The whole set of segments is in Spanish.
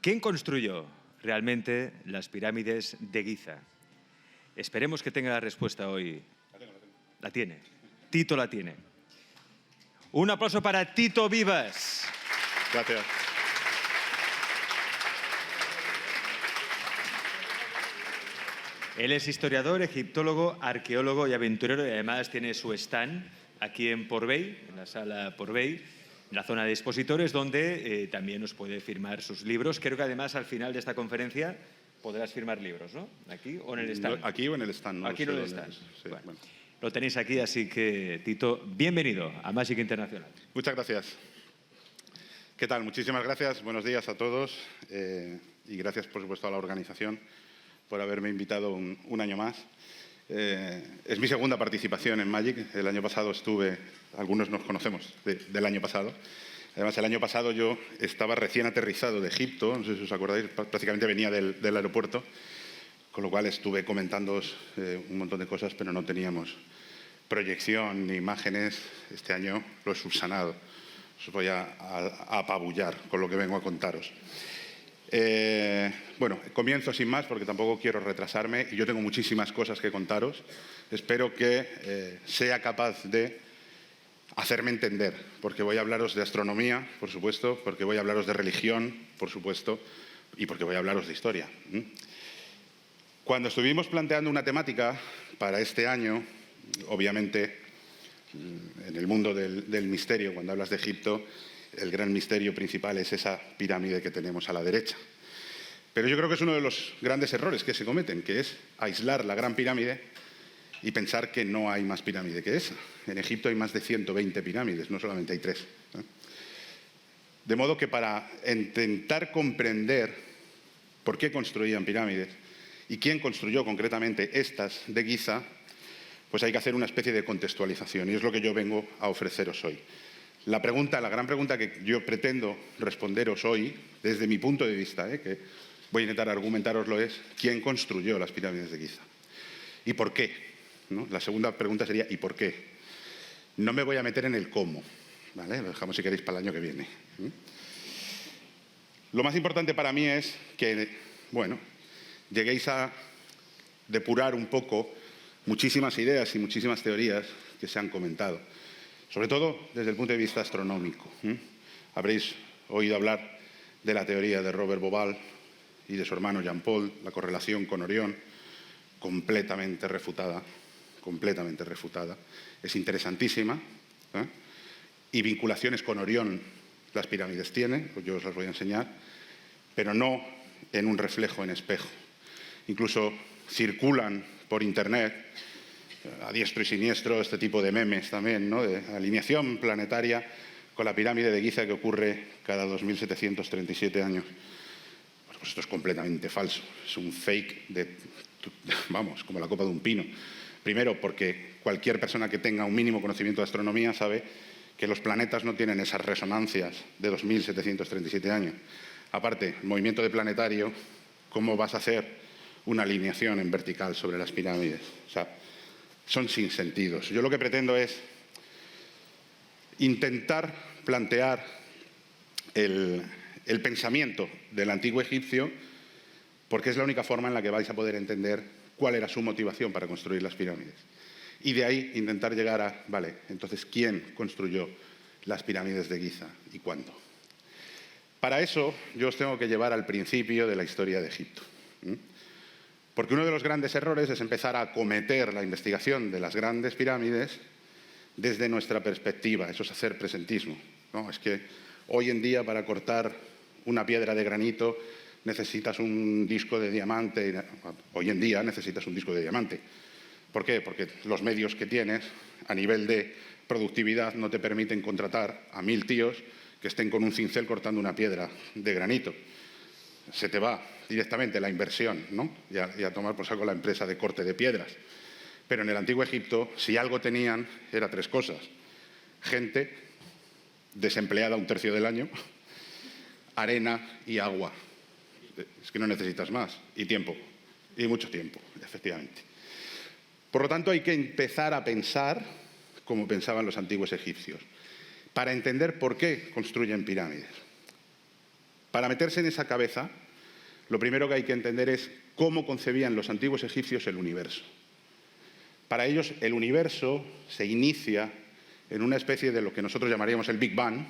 ¿Quién construyó realmente las pirámides de Giza? Esperemos que tenga la respuesta hoy. La tiene. Tito la tiene. Un aplauso para Tito Vivas. Gracias. Él es historiador, egiptólogo, arqueólogo y aventurero, y además tiene su stand aquí en Port Vell, en la sala Port Vell, en la zona de expositores, donde también nos puede firmar sus libros. Creo que además al final de esta conferencia podrás firmar libros, ¿no? ¿Aquí o en el stand? Aquí o en el stand. Aquí o en el stand. Sí, bueno. bueno. Lo tenéis aquí, así que, Tito, bienvenido a Magic Internacional. Muchas gracias. ¿Qué tal? Muchísimas gracias. Buenos días a todos y gracias, por supuesto, a la organización por haberme invitado un año más. Es mi segunda participación en Magic. El año pasado estuve, algunos nos conocemos del año pasado. Además, el año pasado yo estaba recién aterrizado de Egipto, no sé si os acordáis, prácticamente venía del aeropuerto, con lo cual estuve comentándoos un montón de cosas, pero no teníamos proyección ni imágenes. Este año lo he subsanado. Os voy a apabullar con lo que vengo a contaros. Bueno, comienzo sin más porque tampoco quiero retrasarme y yo tengo muchísimas cosas que contaros. Espero que sea capaz de hacerme entender, porque voy a hablaros de astronomía, por supuesto, porque voy a hablaros de religión, por supuesto, y porque voy a hablaros de historia. Cuando estuvimos planteando una temática para este año, obviamente, en el mundo del misterio, cuando hablas de Egipto, el gran misterio principal es esa pirámide que tenemos a la derecha. Pero yo creo que es uno de los grandes errores que se cometen, que es aislar la gran pirámide y pensar que no hay más pirámide que esa. En Egipto hay más de 120 pirámides, no solamente hay 3. De modo que para intentar comprender por qué construían pirámides y quién construyó concretamente estas de Giza, pues hay que hacer una especie de contextualización y es lo que yo vengo a ofreceros hoy. La gran pregunta que yo pretendo responderos hoy, desde mi punto de vista, que voy a intentar argumentároslo, es ¿quién construyó las pirámides de Giza? ¿Y por qué? ¿No? La segunda pregunta sería ¿y por qué? No me voy a meter en el cómo, ¿vale? Lo dejamos si queréis para el año que viene. Lo más importante para mí es que, bueno, lleguéis a depurar un poco muchísimas ideas y muchísimas teorías que se han comentado, sobre todo desde el punto de vista astronómico. Habréis oído hablar de la teoría de Robert Bauval y de su hermano Jean-Paul, la correlación con Orión, completamente refutada. Es interesantísima. Y vinculaciones con Orión las pirámides tienen, pues yo os las voy a enseñar, pero no en un reflejo en espejo. Incluso circulan por Internet, a diestro y siniestro, este tipo de memes también, ¿no? De alineación planetaria con la pirámide de Giza que ocurre cada 2.737 años. Bueno, pues esto es completamente falso. Es un fake vamos, como la copa de un pino. Primero, porque cualquier persona que tenga un mínimo conocimiento de astronomía sabe que los planetas no tienen esas resonancias de 2.737 años. Aparte, movimiento de planetario, ¿cómo vas a hacer una alineación en vertical sobre las pirámides? O sea, son sinsentidos. Yo lo que pretendo es intentar plantear el pensamiento del antiguo egipcio, porque es la única forma en la que vais a poder entender cuál era su motivación para construir las pirámides. Y de ahí intentar llegar a, vale, entonces, ¿quién construyó las pirámides de Giza y cuándo? Para eso, yo os tengo que llevar al principio de la historia de Egipto. Porque uno de los grandes errores es empezar a acometer la investigación de las grandes pirámides desde nuestra perspectiva. Eso es hacer presentismo, ¿no? Es que hoy en día, para cortar una piedra de granito, necesitas un disco de diamante. Hoy en día necesitas un disco de diamante. ¿Por qué? Porque los medios que tienes a nivel de productividad no te permiten contratar a 1000 tíos que estén con un cincel cortando una piedra de granito. Se te va directamente la inversión, ¿no? Y a tomar por saco la empresa de corte de piedras. Pero en el antiguo Egipto, si algo tenían, era 3 cosas. Gente desempleada un tercio del año, arena y agua. Es que no necesitas más. Y tiempo. Y mucho tiempo, efectivamente. Por lo tanto, hay que empezar a pensar como pensaban los antiguos egipcios, para entender por qué construyen pirámides. Para meterse en esa cabeza, lo primero que hay que entender es cómo concebían los antiguos egipcios el universo. Para ellos, el universo se inicia en una especie de lo que nosotros llamaríamos el Big Bang.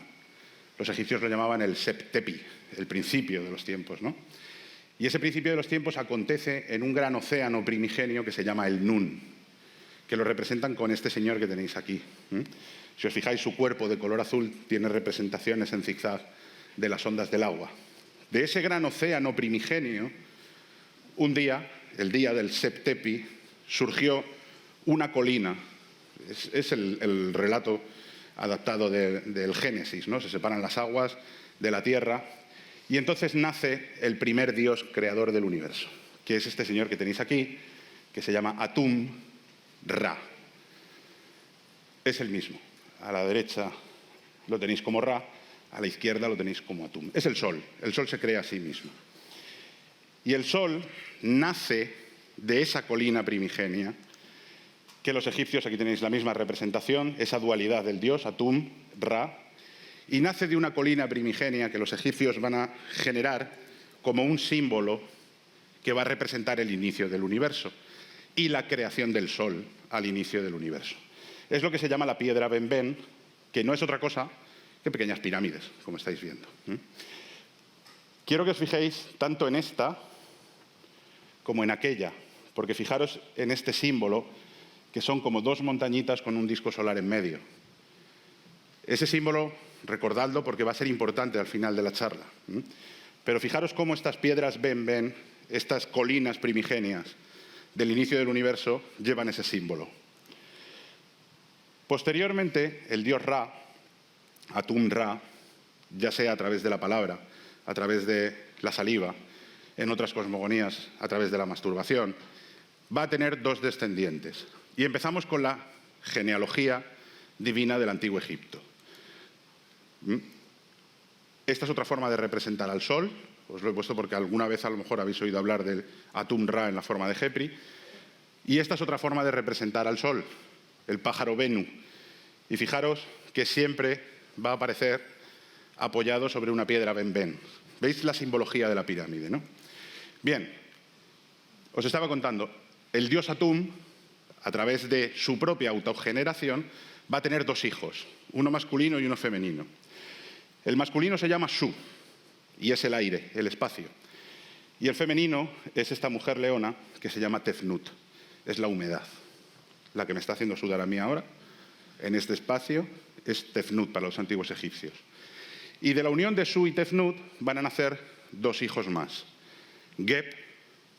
Los egipcios lo llamaban el Septepi, el principio de los tiempos, ¿no? Y ese principio de los tiempos acontece en un gran océano primigenio que se llama el Nun, que lo representan con este señor que tenéis aquí. Si os fijáis, su cuerpo de color azul tiene representaciones en zigzag de las ondas del agua. De ese gran océano primigenio, un día, el día del Septepi, surgió una colina. Es el relato adaptado del Génesis, ¿no? Se separan las aguas de la tierra y entonces nace el primer dios creador del universo, que es este señor que tenéis aquí, que se llama Atum-Ra. Es el mismo. A la derecha lo tenéis como Ra, a la izquierda lo tenéis como Atum. Es el Sol. El Sol se crea a sí mismo. Y el Sol nace de esa colina primigenia que los egipcios, aquí tenéis la misma representación, esa dualidad del dios, Atum, Ra, y nace de una colina primigenia que los egipcios van a generar como un símbolo que va a representar el inicio del universo y la creación del Sol al inicio del universo. Es lo que se llama la piedra Ben-Ben, que no es otra cosa que pequeñas pirámides, como estáis viendo. Quiero que os fijéis tanto en esta como en aquella, porque fijaros en este símbolo, que son como dos montañitas con un disco solar en medio. Ese símbolo, recordadlo porque va a ser importante al final de la charla. Pero fijaros cómo estas piedras Ben-Ben, estas colinas primigenias del inicio del universo, llevan ese símbolo. Posteriormente, el dios Ra, Atum-Ra, ya sea a través de la palabra, a través de la saliva, en otras cosmogonías, a través de la masturbación, va a tener dos descendientes. Y empezamos con la genealogía divina del Antiguo Egipto. Esta es otra forma de representar al Sol. Os lo he puesto porque alguna vez a lo mejor habéis oído hablar del Atum-Ra en la forma de Khepri. Y esta es otra forma de representar al Sol, el pájaro Bennu. Y fijaros que siempre va a aparecer apoyado sobre una piedra Ben-Ben. ¿Veis la simbología de la pirámide, no? Bien, os estaba contando, el dios Atum, a través de su propia autogeneración, va a tener dos hijos, uno masculino y uno femenino. El masculino se llama Shu, y es el aire, el espacio. Y el femenino es esta mujer leona que se llama Tefnut, es la humedad. La que me está haciendo sudar a mí ahora, en este espacio, es Tefnut para los antiguos egipcios. Y de la unión de Shu y Tefnut van a nacer dos hijos más. Geb,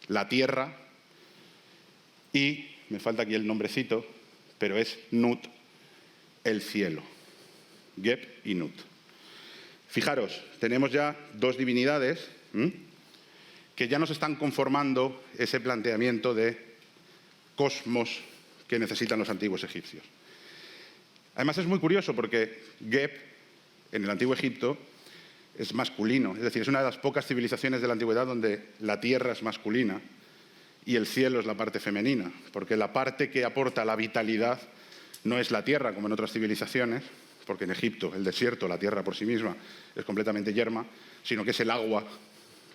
la tierra, y, me falta aquí el nombrecito, pero es Nut, el cielo. Geb y Nut. Fijaros, tenemos ya dos divinidades que ya nos están conformando ese planteamiento de cosmos que necesitan los antiguos egipcios. Además es muy curioso porque Geb, en el Antiguo Egipto, es masculino. Es decir, es una de las pocas civilizaciones de la antigüedad donde la tierra es masculina y el cielo es la parte femenina, porque la parte que aporta la vitalidad no es la tierra, como en otras civilizaciones, porque en Egipto, el desierto, la tierra por sí misma, es completamente yerma, sino que es el agua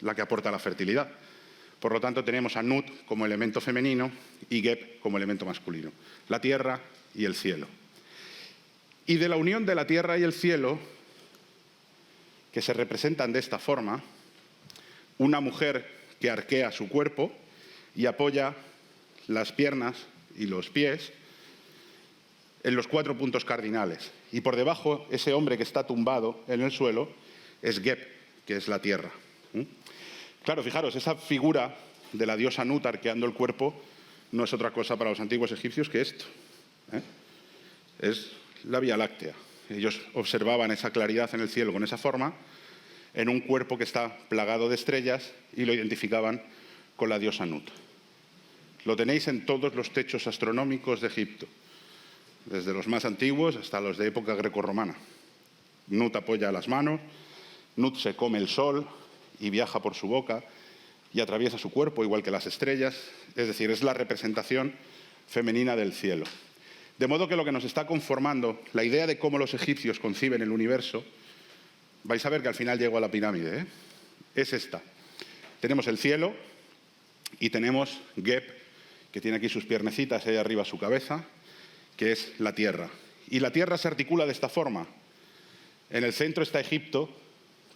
la que aporta la fertilidad. Por lo tanto, tenemos a Nut como elemento femenino y Geb como elemento masculino. La tierra y el cielo. Y de la unión de la tierra y el cielo, que se representan de esta forma, una mujer que arquea su cuerpo y apoya las piernas y los pies en los 4 puntos cardinales. Y por debajo, ese hombre que está tumbado en el suelo es Geb, que es la tierra. Claro, fijaros, esa figura de la diosa Nut arqueando el cuerpo no es otra cosa para los antiguos egipcios que esto. Es la Vía Láctea. Ellos observaban esa claridad en el cielo con esa forma, en un cuerpo que está plagado de estrellas, y lo identificaban con la diosa Nut. Lo tenéis en todos los techos astronómicos de Egipto, desde los más antiguos hasta los de época grecorromana. Nut apoya las manos, Nut se come el sol y viaja por su boca y atraviesa su cuerpo, igual que las estrellas. Es decir, es la representación femenina del cielo. De modo que lo que nos está conformando, la idea de cómo los egipcios conciben el universo, vais a ver que al final llego a la pirámide, es esta. Tenemos el cielo y tenemos Geb, que tiene aquí sus piernecitas y ahí arriba su cabeza, que es la tierra. Y la tierra se articula de esta forma. En el centro está Egipto,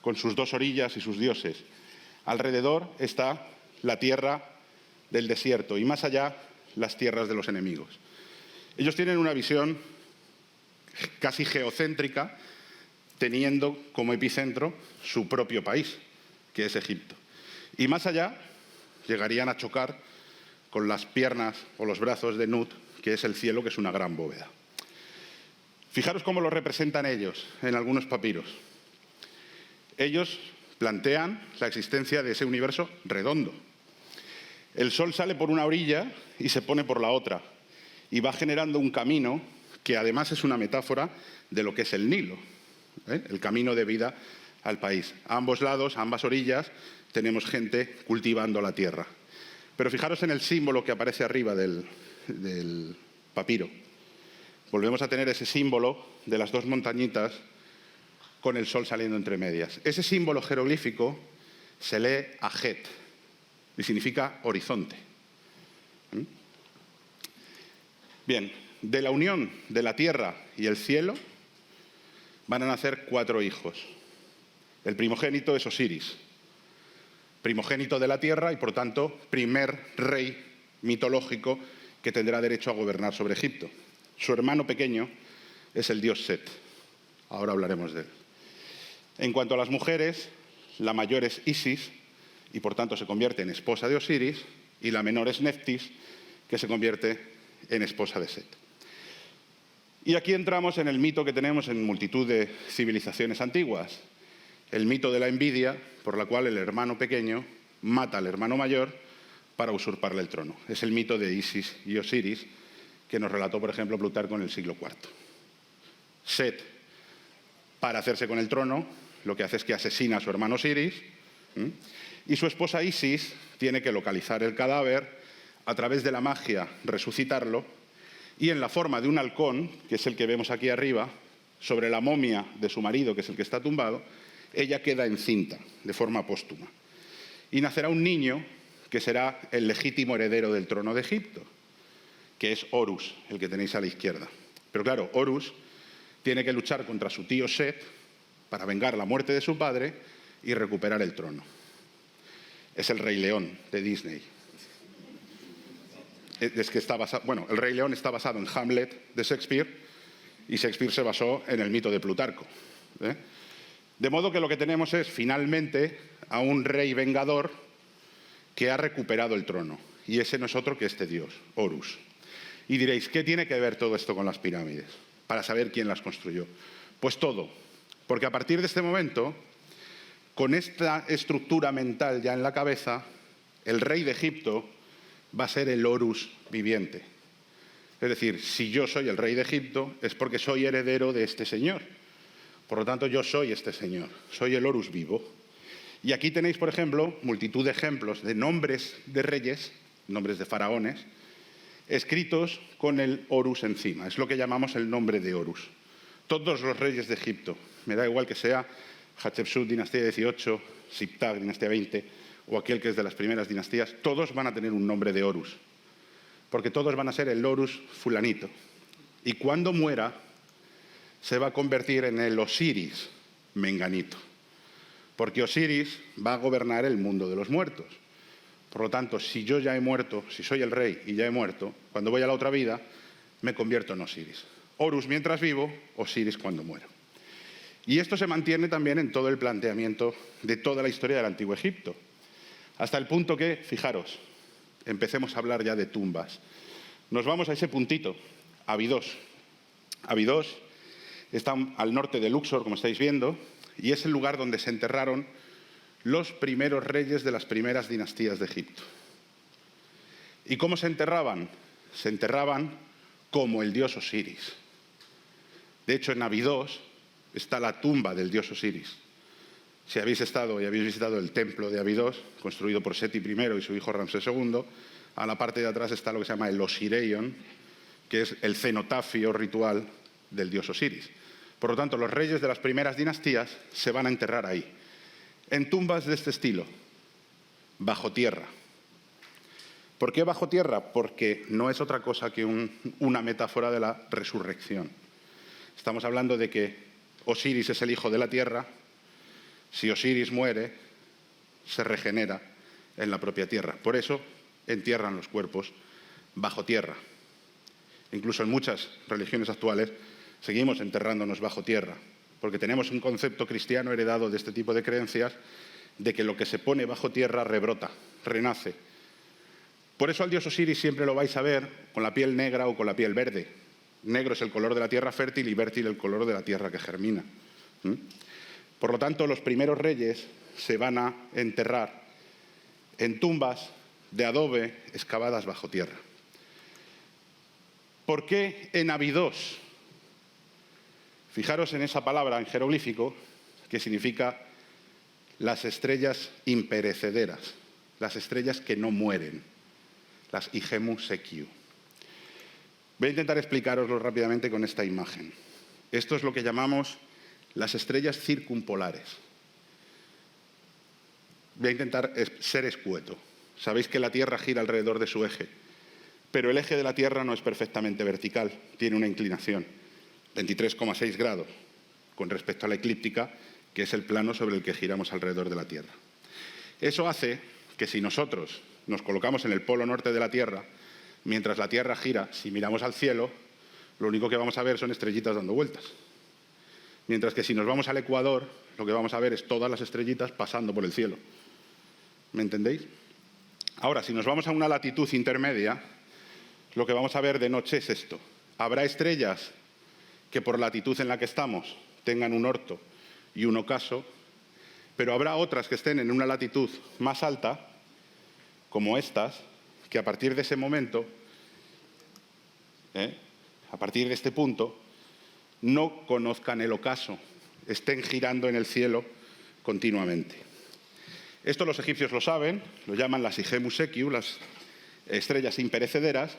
con sus dos orillas y sus dioses. Alrededor está la tierra del desierto y más allá las tierras de los enemigos. Ellos tienen una visión casi geocéntrica, teniendo como epicentro su propio país, que es Egipto. Y más allá llegarían a chocar con las piernas o los brazos de Nut, que es el cielo, que es una gran bóveda. Fijaros cómo lo representan ellos en algunos papiros. Ellos plantean la existencia de ese universo redondo. El sol sale por una orilla y se pone por la otra, y va generando un camino que además es una metáfora de lo que es el Nilo, el camino de vida al país. A ambos lados, a ambas orillas, tenemos gente cultivando la tierra. Pero fijaros en el símbolo que aparece arriba del papiro. Volvemos a tener ese símbolo de las dos montañitas con el sol saliendo entre medias. Ese símbolo jeroglífico se lee Ajet y significa horizonte. Bien, de la unión de la tierra y el cielo van a nacer 4 hijos. El primogénito es Osiris, primogénito de la tierra y, por tanto, primer rey mitológico que tendrá derecho a gobernar sobre Egipto. Su hermano pequeño es el dios Set. Ahora hablaremos de él. En cuanto a las mujeres, la mayor es Isis y, por tanto, se convierte en esposa de Osiris, y la menor es Neftis, que se convierte en esposa de Set. Y aquí entramos en el mito que tenemos en multitud de civilizaciones antiguas, el mito de la envidia, por la cual el hermano pequeño mata al hermano mayor para usurparle el trono. Es el mito de Isis y Osiris, que nos relató, por ejemplo, Plutarco en el siglo IV. Set, para hacerse con el trono, lo que hace es que asesina a su hermano Osiris, y su esposa Isis tiene que localizar el cadáver, a través de la magia resucitarlo, y en la forma de un halcón, que es el que vemos aquí arriba, sobre la momia de su marido, que es el que está tumbado, ella queda encinta de forma póstuma. Y nacerá un niño que será el legítimo heredero del trono de Egipto, que es Horus, el que tenéis a la izquierda. Pero claro, Horus tiene que luchar contra su tío Set para vengar la muerte de su padre y recuperar el trono. Es el Rey León de Disney. Es que el Rey León está basado en Hamlet de Shakespeare, y Shakespeare se basó en el mito de Plutarco. De modo que lo que tenemos es finalmente a un rey vengador que ha recuperado el trono, y ese no es otro que este dios, Horus. Y diréis, ¿qué tiene que ver todo esto con las pirámides? Para saber quién las construyó. Pues todo, porque a partir de este momento, con esta estructura mental ya en la cabeza, el rey de Egipto va a ser el Horus viviente. Es decir, si yo soy el rey de Egipto, es porque soy heredero de este señor. Por lo tanto, yo soy este señor, soy el Horus vivo. Y aquí tenéis, por ejemplo, multitud de ejemplos de nombres de reyes, nombres de faraones, escritos con el Horus encima. Es lo que llamamos el nombre de Horus. Todos los reyes de Egipto, me da igual que sea Hatshepsut, dinastía 18, Siptag, dinastía 20, o aquel que es de las primeras dinastías, todos van a tener un nombre de Horus, porque todos van a ser el Horus fulanito. Y cuando muera, se va a convertir en el Osiris menganito, porque Osiris va a gobernar el mundo de los muertos. Por lo tanto, si yo ya he muerto, si soy el rey y ya he muerto, cuando voy a la otra vida, me convierto en Osiris. Horus mientras vivo, Osiris cuando muero. Y esto se mantiene también en todo el planteamiento de toda la historia del Antiguo Egipto. Hasta el punto que, fijaros, empecemos a hablar ya de tumbas. Nos vamos a ese puntito, Abidos. Abidos está al norte de Luxor, como estáis viendo, y es el lugar donde se enterraron los primeros reyes de las primeras dinastías de Egipto. ¿Y cómo se enterraban? Se enterraban como el dios Osiris. De hecho, en Abidos está la tumba del dios Osiris. Si habéis estado y habéis visitado el templo de Abidos, construido por Seti I y su hijo Ramsés II, a la parte de atrás está lo que se llama el Osireion, que es el cenotafio ritual del dios Osiris. Por lo tanto, los reyes de las primeras dinastías se van a enterrar ahí. en tumbas de este estilo, bajo tierra. ¿Por qué bajo tierra? Porque no es otra cosa que una metáfora de la resurrección. Estamos hablando de que Osiris es el hijo de la tierra. Si Osiris muere, se regenera en la propia tierra. Por eso entierran los cuerpos bajo tierra. Incluso en muchas religiones actuales seguimos enterrándonos bajo tierra, porque tenemos un concepto cristiano heredado de este tipo de creencias de que lo que se pone bajo tierra rebrota, renace. Por eso al dios Osiris siempre lo vais a ver con la piel negra o con la piel verde. Negro es el color de la tierra fértil y fértil el color de la tierra que germina. Por lo tanto, los primeros reyes se van a enterrar en tumbas de adobe excavadas bajo tierra. ¿Por qué en Abidos? Fijaros en esa palabra en jeroglífico que significa las estrellas imperecederas, las estrellas que no mueren, las Igemu Sekiu. Voy a intentar explicaroslo rápidamente con esta imagen. Esto es lo que llamamos las estrellas circumpolares. Voy a intentar ser escueto. Sabéis que la Tierra gira alrededor de su eje, pero el eje de la Tierra no es perfectamente vertical, tiene una inclinación, 23,6 grados, con respecto a la eclíptica, que es el plano sobre el que giramos alrededor de la Tierra. Eso hace que si nosotros nos colocamos en el polo norte de la Tierra, mientras la Tierra gira, si miramos al cielo, lo único que vamos a ver son estrellitas dando vueltas. Mientras que si nos vamos al Ecuador, lo que vamos a ver es todas las estrellitas pasando por el cielo. ¿Me entendéis? Ahora, si nos vamos a una latitud intermedia, lo que vamos a ver de noche es esto. Habrá estrellas que por la latitud en la que estamos tengan un orto y un ocaso, pero habrá otras que estén en una latitud más alta, como estas, que a partir de ese momento, a partir de este punto, no conozcan el ocaso, estén girando en el cielo continuamente. Esto los egipcios lo saben, lo llaman las Igemu Sekiu, las estrellas imperecederas,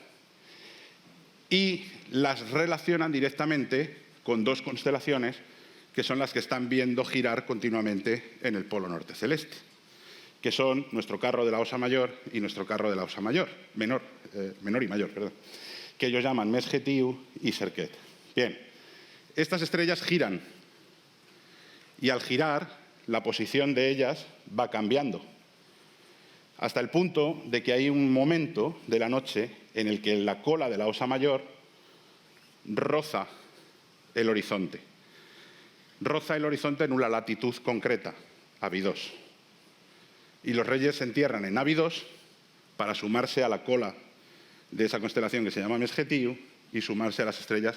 y las relacionan directamente con dos constelaciones que son las que están viendo girar continuamente en el polo norte celeste, que son nuestro carro de la Osa Mayor y nuestro carro de la Osa Mayor, menor y mayor, perdón, que ellos llaman Mesgetiu y Serket. Bien, estas estrellas giran y al girar la posición de ellas va cambiando, hasta el punto de que hay un momento de la noche en el que la cola de la Osa Mayor roza el horizonte. Roza el horizonte en una latitud concreta, Abidos. Y los reyes se entierran en Abidos para sumarse a la cola de esa constelación que se llama Mesgetiu y sumarse a las estrellas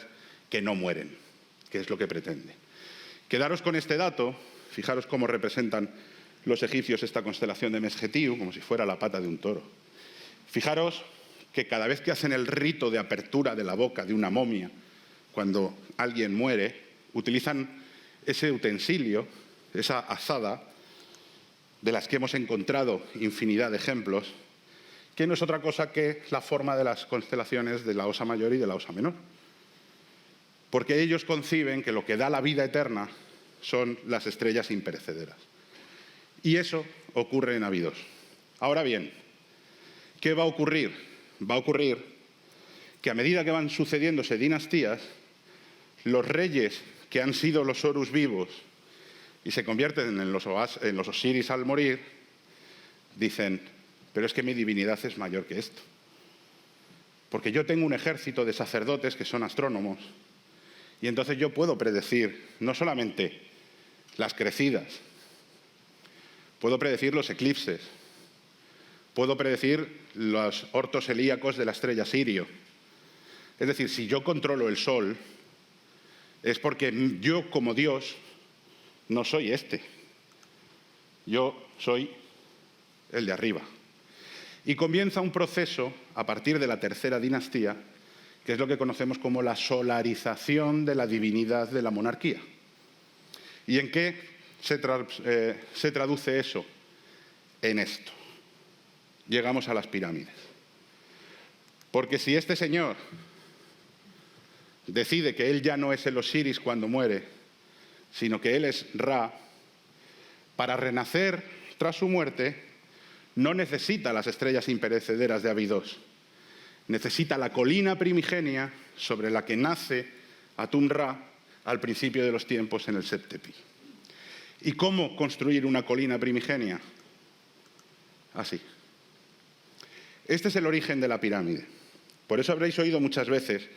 que no mueren, que es lo que pretende. Quedaros con este dato, fijaros cómo representan los egipcios esta constelación de Mesgetiu, como si fuera la pata de un toro. Fijaros que cada vez que hacen el rito de apertura de la boca de una momia, cuando alguien muere, utilizan ese utensilio, esa asada, de las que hemos encontrado infinidad de ejemplos, que no es otra cosa que la forma de las constelaciones de la Osa Mayor y de la Osa Menor. Porque ellos conciben que lo que da la vida eterna son las estrellas imperecederas. Y eso ocurre en Abidos. Ahora bien, ¿qué va a ocurrir? Va a ocurrir que a medida que van sucediéndose dinastías, los reyes que han sido los Horus vivos y se convierten en los Osiris al morir, dicen, pero es que mi divinidad es mayor que esto. Porque yo tengo un ejército de sacerdotes que son astrónomos y entonces yo puedo predecir no solamente las crecidas, puedo predecir los eclipses, puedo predecir los ortos helíacos de la estrella Sirio. Es decir, si yo controlo el Sol, es porque yo como Dios no soy este. Yo soy el de arriba. Y comienza un proceso a partir de la tercera dinastía, que es lo que conocemos como la solarización de la divinidad de la monarquía. ¿Y en qué se traduce eso? En esto. Llegamos a las pirámides. Porque si este señor decide que él ya no es el Osiris cuando muere, sino que él es Ra, para renacer tras su muerte, no necesita las estrellas imperecederas de Abidos. Necesita la colina primigenia sobre la que nace Atum-Ra al principio de los tiempos en el Septepi. ¿Y cómo construir una colina primigenia? Así. Este es el origen de la pirámide. Por eso habréis oído muchas veces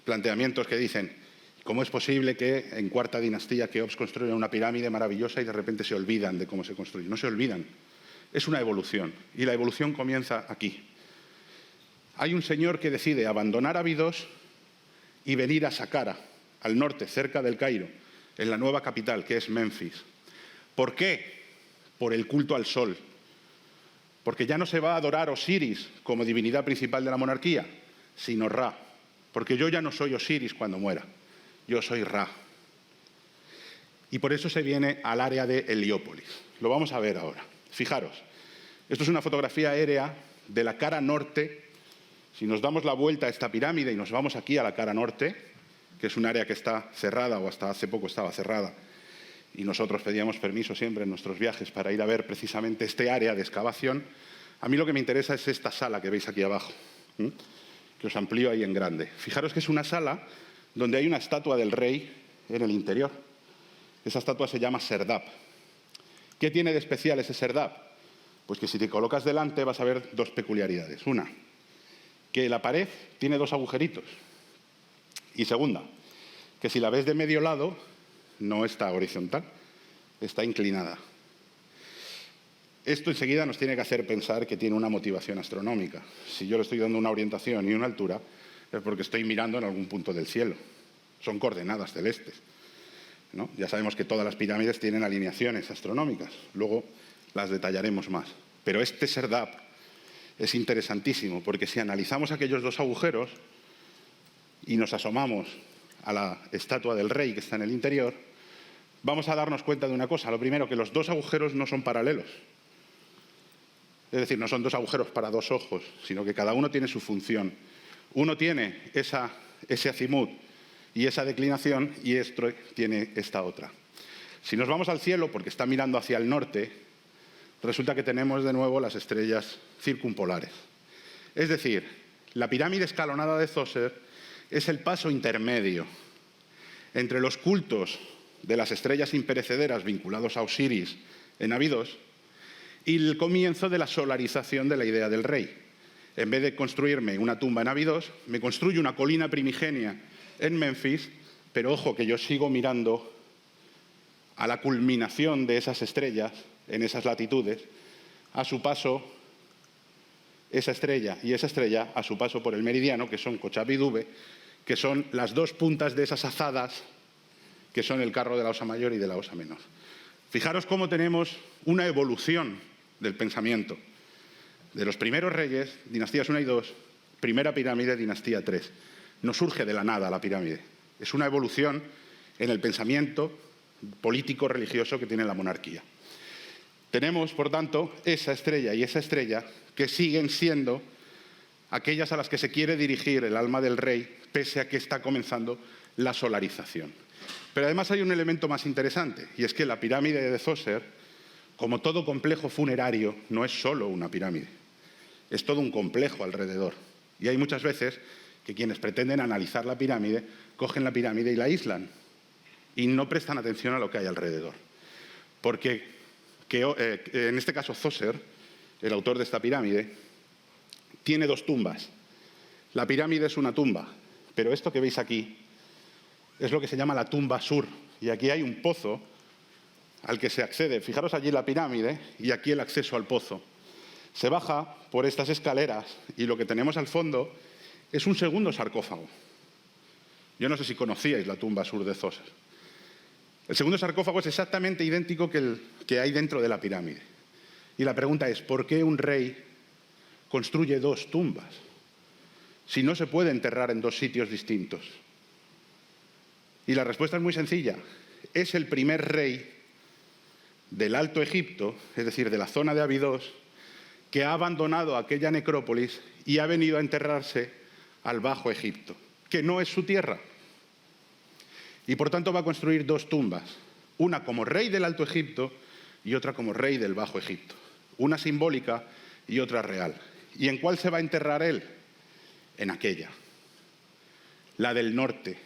planteamientos que dicen: ¿cómo es posible que en cuarta dinastía Keops construya una pirámide maravillosa y de repente se olvidan de cómo se construye? No se olvidan. Es una evolución. Y la evolución comienza aquí. Hay un señor que decide abandonar Abidos y venir a Saqqara, al norte, cerca del Cairo, en la nueva capital, que es Menfis. ¿Por qué? Por el culto al sol. Porque ya no se va a adorar Osiris como divinidad principal de la monarquía, sino Ra. Porque yo ya no soy Osiris cuando muera, yo soy Ra. Y por eso se viene al área de Heliópolis. Lo vamos a ver ahora. Fijaros, esto es una fotografía aérea de la cara norte. Si nos damos la vuelta a esta pirámide y nos vamos aquí a la cara norte, que es un área que está cerrada, o hasta hace poco estaba cerrada, y nosotros pedíamos permiso siempre en nuestros viajes para ir a ver precisamente este área de excavación, a mí lo que me interesa es esta sala que veis aquí abajo, que os amplío ahí en grande. Fijaros que es una sala donde hay una estatua del rey en el interior. Esa estatua se llama Serdab. ¿Qué tiene de especial ese Serdab? Pues que si te colocas delante vas a ver dos peculiaridades. Una, que la pared tiene dos agujeritos. Y segunda, que si la ves de medio lado, no está horizontal, está inclinada. Esto enseguida nos tiene que hacer pensar que tiene una motivación astronómica. Si yo le estoy dando una orientación y una altura, es porque estoy mirando en algún punto del cielo. Son coordenadas celestes, ¿no? Ya sabemos que todas las pirámides tienen alineaciones astronómicas. Luego las detallaremos más. Pero este Serdab es interesantísimo, porque si analizamos aquellos dos agujeros y nos asomamos a la estatua del rey que está en el interior, vamos a darnos cuenta de una cosa. Lo primero, que los dos agujeros no son paralelos. Es decir, no son dos agujeros para dos ojos, sino que cada uno tiene su función. Uno tiene ese azimut y esa declinación, y esto tiene esta otra. Si nos vamos al cielo, porque está mirando hacia el norte, resulta que tenemos de nuevo las estrellas circumpolares. Es decir, la pirámide escalonada de Djoser es el paso intermedio entre los cultos de las estrellas imperecederas vinculados a Osiris en Abidos y el comienzo de la solarización de la idea del rey. En vez de construirme una tumba en Abidos, me construyo una colina primigenia en Menfis, pero ojo que yo sigo mirando a la culminación de esas estrellas en esas latitudes, a su paso, esa estrella y esa estrella a su paso por el meridiano, que son Kochab y Dube, que son las dos puntas de esas azadas que son el carro de la Osa Mayor y de la Osa Menor. Fijaros cómo tenemos una evolución del pensamiento. De los primeros reyes, dinastías 1 y 2, primera pirámide, dinastía 3. No surge de la nada la pirámide. Es una evolución en el pensamiento político-religioso que tiene la monarquía. Tenemos, por tanto, esa estrella y esa estrella que siguen siendo aquellas a las que se quiere dirigir el alma del rey, pese a que está comenzando la solarización. Pero además hay un elemento más interesante, y es que la pirámide de Djoser, como todo complejo funerario, no es solo una pirámide, es todo un complejo alrededor. Y hay muchas veces que quienes pretenden analizar la pirámide cogen la pirámide y la aíslan y no prestan atención a lo que hay alrededor. Porque en este caso Djoser, el autor de esta pirámide, tiene dos tumbas. La pirámide es una tumba, pero esto que veis aquí es lo que se llama la tumba sur. Y aquí hay un pozo al que se accede. Fijaros allí la pirámide y aquí el acceso al pozo. Se baja por estas escaleras y lo que tenemos al fondo es un segundo sarcófago. Yo no sé si conocíais la tumba sur de Djoser. El segundo sarcófago es exactamente idéntico que el que hay dentro de la pirámide. Y la pregunta es, ¿por qué un rey construye dos tumbas si no se puede enterrar en dos sitios distintos? Y la respuesta es muy sencilla. Es el primer rey del Alto Egipto, es decir, de la zona de Abidos, que ha abandonado aquella necrópolis y ha venido a enterrarse al Bajo Egipto, que no es su tierra. Y por tanto va a construir dos tumbas, una como rey del Alto Egipto y otra como rey del Bajo Egipto. Una simbólica y otra real. ¿Y en cuál se va a enterrar él? En aquella, la del norte,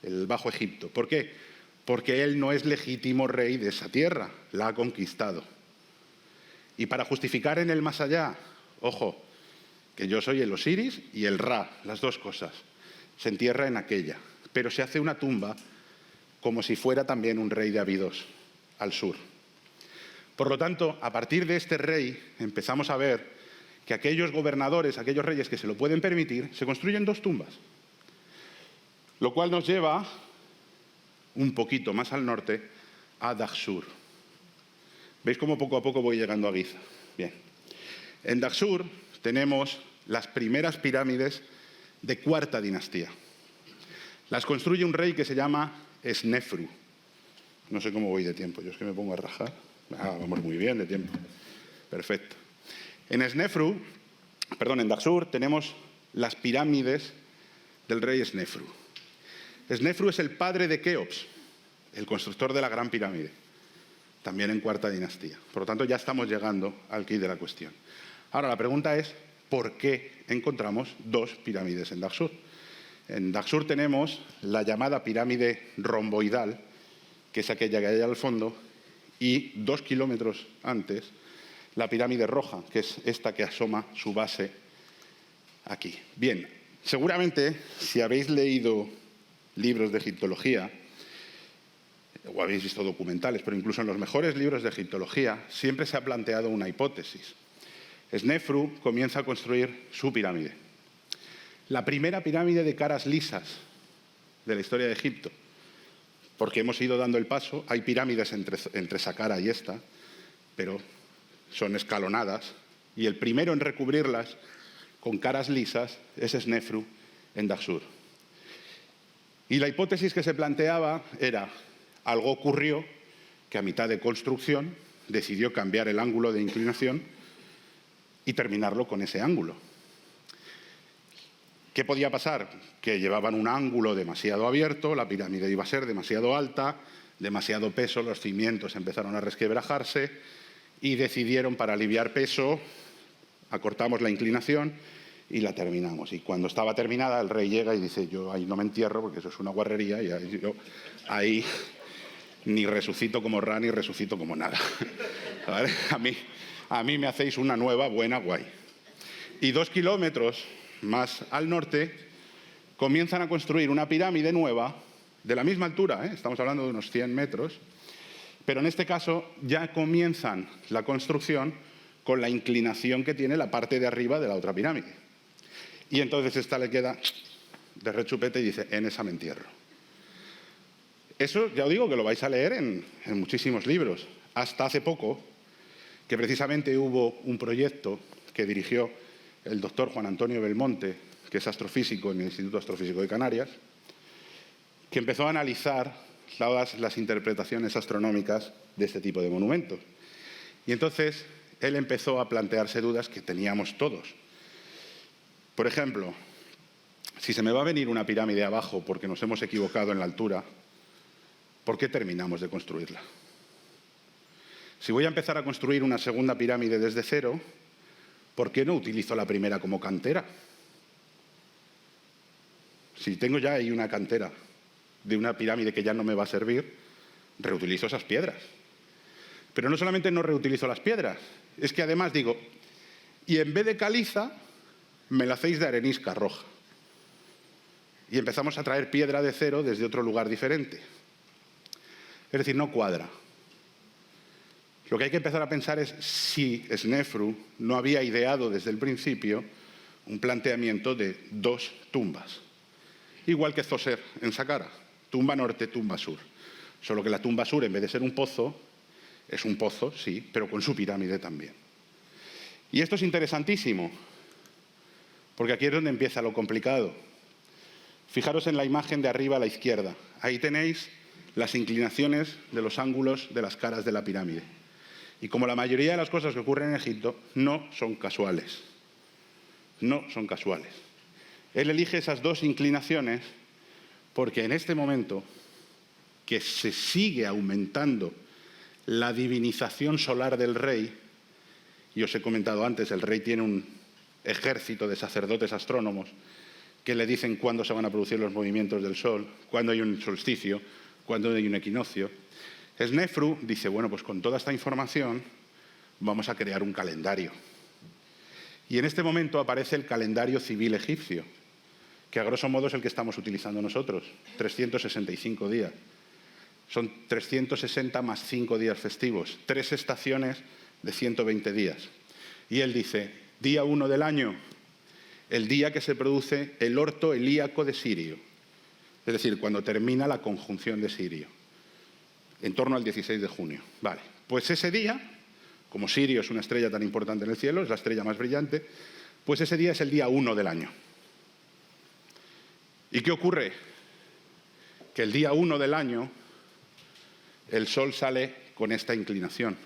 el Bajo Egipto. ¿Por qué? Porque él no es legítimo rey de esa tierra, la ha conquistado. Y para justificar en el más allá, ojo, que yo soy el Osiris y el Ra, las dos cosas, se entierra en aquella, pero se hace una tumba como si fuera también un rey de Abidos, al sur. Por lo tanto, a partir de este rey empezamos a ver que aquellos gobernadores, aquellos reyes que se lo pueden permitir, se construyen dos tumbas. Lo cual nos lleva un poquito más al norte a Daxur. ¿Veis cómo poco a poco voy llegando a Giza? Bien. En Daxur tenemos las primeras pirámides de cuarta dinastía. Las construye un rey que se llama Snefru. No sé cómo voy de tiempo, yo es que me pongo a rajar. Vamos muy bien de tiempo. Perfecto. En Daxur tenemos las pirámides del rey Snefru. Snefru es el padre de Keops, el constructor de la Gran Pirámide, también en cuarta dinastía. Por lo tanto, ya estamos llegando al quid de la cuestión. Ahora, la pregunta es, ¿por qué encontramos dos pirámides en Daxur? En Daxur tenemos la llamada pirámide romboidal, que es aquella que hay al fondo, y 2 kilómetros antes, la pirámide roja, que es esta que asoma su base aquí. Bien, seguramente, si habéis leído libros de egiptología, o habéis visto documentales, pero incluso en los mejores libros de egiptología, siempre se ha planteado una hipótesis. Snefru comienza a construir su pirámide. La primera pirámide de caras lisas de la historia de Egipto, porque hemos ido dando el paso, hay pirámides entre Saqqara y esta, pero son escalonadas, y el primero en recubrirlas con caras lisas es Snefru en Daxur. Y la hipótesis que se planteaba era, algo ocurrió que a mitad de construcción decidió cambiar el ángulo de inclinación y terminarlo con ese ángulo. ¿Qué podía pasar? Que llevaban un ángulo demasiado abierto, la pirámide iba a ser demasiado alta, demasiado peso, los cimientos empezaron a resquebrajarse y decidieron, para aliviar peso, acortamos la inclinación y la terminamos. Y cuando estaba terminada, el rey llega y dice, yo ahí no me entierro porque eso es una guarrería y ahí ni resucito como Ra ni resucito como nada. ¿Vale? A mí me hacéis una nueva, buena, guay. Y 2 kilómetros más al norte comienzan a construir una pirámide nueva de la misma altura, estamos hablando de unos 100 metros, pero en este caso ya comienzan la construcción con la inclinación que tiene la parte de arriba de la otra pirámide. Y entonces esta le queda de rechupete y dice, en esa me entierro. Eso ya os digo que lo vais a leer en muchísimos libros. Hasta hace poco, que precisamente hubo un proyecto que dirigió el doctor Juan Antonio Belmonte, que es astrofísico en el Instituto Astrofísico de Canarias, que empezó a analizar las interpretaciones astronómicas de este tipo de monumentos. Y entonces él empezó a plantearse dudas que teníamos todos. Por ejemplo, si se me va a venir una pirámide abajo porque nos hemos equivocado en la altura, ¿por qué terminamos de construirla? Si voy a empezar a construir una segunda pirámide desde cero, ¿por qué no utilizo la primera como cantera? Si tengo ya ahí una cantera de una pirámide que ya no me va a servir, reutilizo esas piedras. Pero no solamente no reutilizo las piedras, es que además digo, y en vez de caliza, me la hacéis de arenisca roja. Y empezamos a traer piedra de cero desde otro lugar diferente. Es decir, no cuadra. Lo que hay que empezar a pensar es si Snefru no había ideado desde el principio un planteamiento de 2 tumbas. Igual que Zoser en Saqqara, tumba norte, tumba sur. Solo que la tumba sur, en vez de ser un pozo, es un pozo, sí, pero con su pirámide también. Y esto es interesantísimo, porque aquí es donde empieza lo complicado. Fijaros en la imagen de arriba a la izquierda. Ahí tenéis las inclinaciones de los ángulos de las caras de la pirámide. Y como la mayoría de las cosas que ocurren en Egipto, no son casuales. No son casuales. Él elige esas 2 inclinaciones porque en este momento que se sigue aumentando la divinización solar del rey, y os he comentado antes, el rey tiene un ejército de sacerdotes astrónomos que le dicen cuándo se van a producir los movimientos del Sol, cuándo hay un solsticio, cuándo hay un equinoccio. Snefru dice, bueno, pues con toda esta información vamos a crear un calendario. Y en este momento aparece el calendario civil egipcio, que a grosso modo es el que estamos utilizando nosotros, 365 días. Son 360 más 5 días festivos, 3 estaciones de 120 días. Y él dice, día 1 del año, el día que se produce el orto helíaco de Sirio, es decir, cuando termina la conjunción de Sirio, en torno al 16 de junio. Vale, pues ese día, como Sirio es una estrella tan importante en el cielo, es la estrella más brillante, pues ese día es el día 1 del año. ¿Y qué ocurre? Que el día 1 del año el Sol sale con esta inclinación,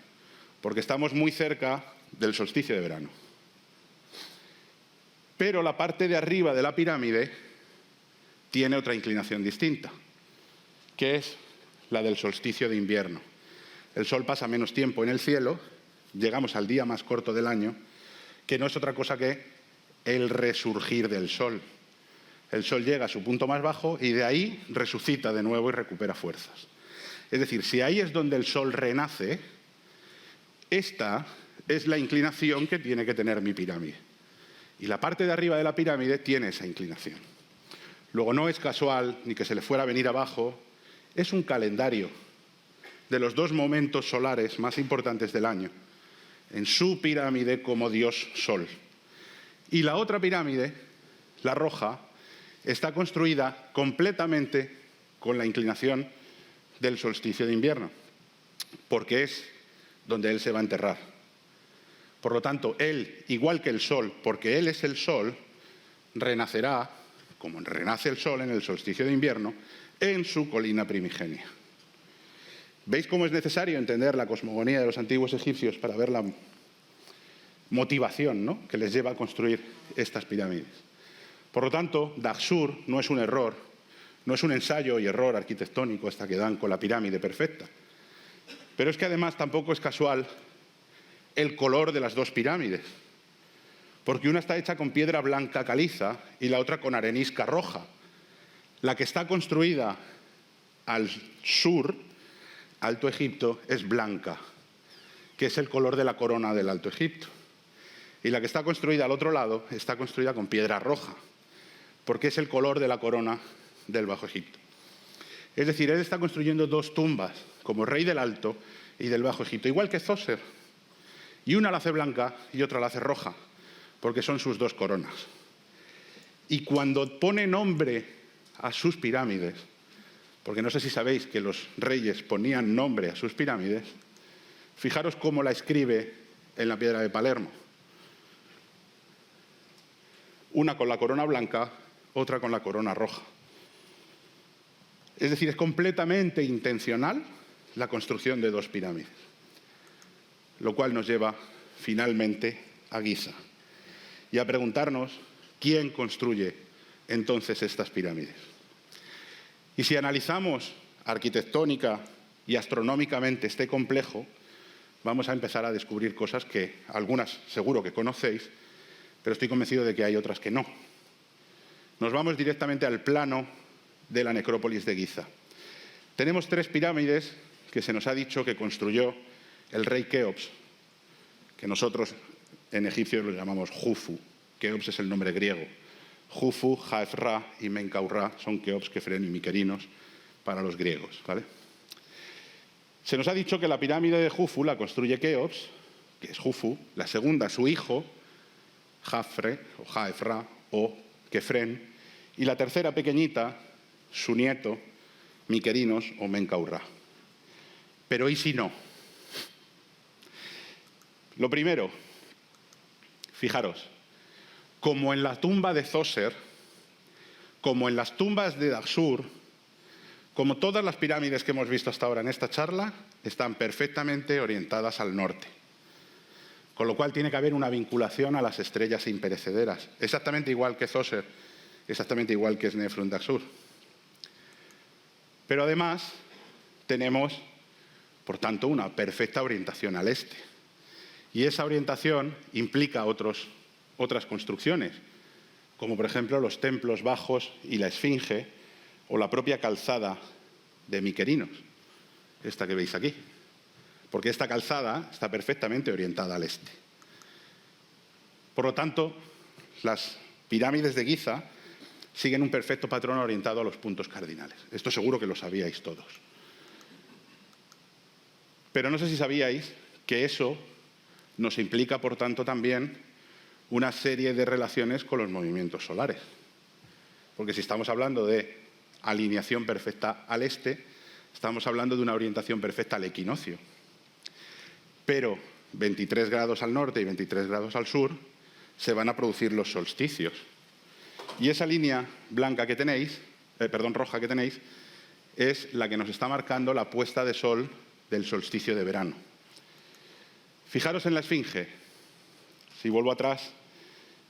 porque estamos muy cerca del solsticio de verano. Pero la parte de arriba de la pirámide tiene otra inclinación distinta, que es la del solsticio de invierno. El Sol pasa menos tiempo en el cielo, llegamos al día más corto del año, que no es otra cosa que el resurgir del Sol. El Sol llega a su punto más bajo y de ahí resucita de nuevo y recupera fuerzas. Es decir, si ahí es donde el Sol renace, esta es la inclinación que tiene que tener mi pirámide. Y la parte de arriba de la pirámide tiene esa inclinación. Luego no es casual ni que se le fuera a venir abajo, es un calendario de los 2 momentos solares más importantes del año, en su pirámide como dios Sol. Y la otra pirámide, la roja, está construida completamente con la inclinación del solsticio de invierno, porque es donde él se va a enterrar. Por lo tanto, él, igual que el Sol, porque él es el Sol, renacerá, como renace el Sol en el solsticio de invierno, en su colina primigenia. ¿Veis cómo es necesario entender la cosmogonía de los antiguos egipcios para ver la motivación, ¿no?, que les lleva a construir estas pirámides? Por lo tanto, Daxur no es un error, no es un ensayo y error arquitectónico hasta que dan con la pirámide perfecta. Pero es que además tampoco es casual el color de las 2 pirámides, porque una está hecha con piedra blanca caliza y la otra con arenisca roja. La que está construida al sur, Alto Egipto, es blanca, que es el color de la corona del Alto Egipto. Y la que está construida al otro lado está construida con piedra roja, porque es el color de la corona del Bajo Egipto. Es decir, él está construyendo 2 tumbas, como rey del Alto y del Bajo Egipto, igual que Zoser. Y una la hace blanca y otra la hace roja, porque son sus 2 coronas. Y cuando pone nombre a sus pirámides, porque no sé si sabéis que los reyes ponían nombre a sus pirámides, fijaros cómo la escribe en la piedra de Palermo. Una con la corona blanca, otra con la corona roja. Es decir, es completamente intencional la construcción de 2 pirámides. Lo cual nos lleva finalmente a Giza y a preguntarnos quién construye entonces estas pirámides. Y si analizamos arquitectónica y astronómicamente este complejo, vamos a empezar a descubrir cosas que algunas seguro que conocéis, pero estoy convencido de que hay otras que no. Nos vamos directamente al plano de la necrópolis de Giza. Tenemos 3 pirámides que se nos ha dicho que construyó el rey Keops, que nosotros en egipcio lo llamamos Jufu. Keops es el nombre griego. Jufu, Jaefra y Menkaurra son Keops, Kefren y Miquerinos para los griegos, ¿vale? Se nos ha dicho que la pirámide de Jufu la construye Keops, que es Jufu, la segunda su hijo, Jafre o Jaefra o Kefren, y la tercera pequeñita, su nieto, Miquerinos o Menkaurra. Pero ¿y si no? Lo primero, fijaros, como en la tumba de Zoser, como en las tumbas de Daxur, como todas las pirámides que hemos visto hasta ahora en esta charla, están perfectamente orientadas al norte. Con lo cual tiene que haber una vinculación a las estrellas imperecederas, exactamente igual que Zoser, exactamente igual que Snefru en Daxur. Pero además tenemos Por tanto, una perfecta orientación al este. Y esa orientación implica otras construcciones, como por ejemplo los templos bajos y la esfinge, o la propia calzada de Miquerinos, esta que veis aquí. Porque esta calzada está perfectamente orientada al este. Por lo tanto, las pirámides de Giza siguen un perfecto patrón orientado a los puntos cardinales. Esto seguro que lo sabíais todos. Pero no sé si sabíais que eso nos implica, por tanto, también una serie de relaciones con los movimientos solares. Porque si estamos hablando de alineación perfecta al este, estamos hablando de una orientación perfecta al equinoccio. Pero 23 grados al norte y 23 grados al sur se van a producir los solsticios. Y esa línea blanca que tenéis, roja que tenéis, es la que nos está marcando la puesta de sol del solsticio de verano. Fijaros en la esfinge. Si vuelvo atrás,